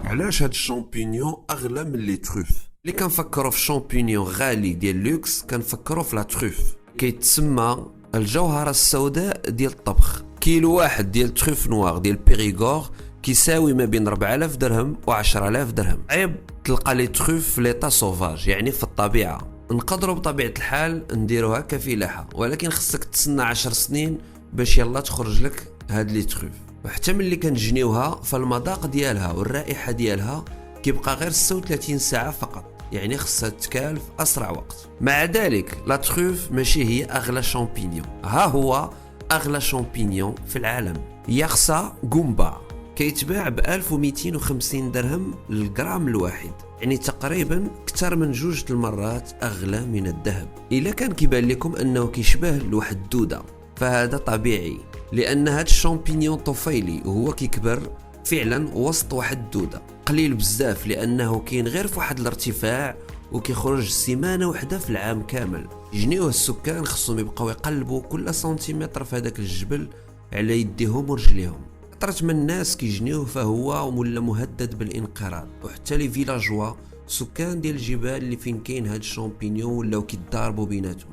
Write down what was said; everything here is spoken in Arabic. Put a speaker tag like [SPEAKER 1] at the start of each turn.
[SPEAKER 1] علاش هاد الشامبينيون اغلى من لي تروف؟ اللي كنفكروا في شامبينيون غالي ديال لوكس كنفكروا في لا تروف، كيتسمى الجوهره السوداء ديال الطبخ. كيلو واحد ديال تروف نوار ديال بيريغور كيساوي ما بين 4000 درهم و 10000 درهم. عيب تلقى لي تروف في ليطا سوفاج، يعني في الطبيعه. نقدروا بطبيعه الحال نديروها كفلاحه، ولكن خصك تسنى 10 سنين باش يلا تخرج لك هاد لي تروف. وحتى ملي كنجنيوها فالمذاق ديالها والرائحه ديالها كيبقى غير 36 ساعه فقط، يعني خصها تتكال في اسرع وقت. مع ذلك لا تروف ماشي هي اغلى شامبينيون. ها هو اغلى شامبينيون في العالم، ياخسا غومبا، كيتباع ب 1250 درهم للغرام الواحد، يعني تقريبا اكثر من 2 المرات اغلى من الذهب. الا كان كيبان لكم انه كيشبه لواحد الدوده فهذا طبيعي، لان هاد الشامبينيون طفيلي وهو كيكبر فعلا وسط واحد الدوده. قليل بزاف لانه كاين غير في واحد الارتفاع وكيخرج سيمانه وحده في العام كامل. يجنيوه السكان خصهم يبقاو يقلبوا كل سنتيمتر في هذاك الجبل على يديهم ورجليهم. كثرة من الناس كيجنيوه فهو ولا مهدد بالانقراض، وحتى لي فيلاجوا سكان ديال الجبال اللي فين كاين هاد الشامبينيون ولاو كيتضاربوا بيناتهم.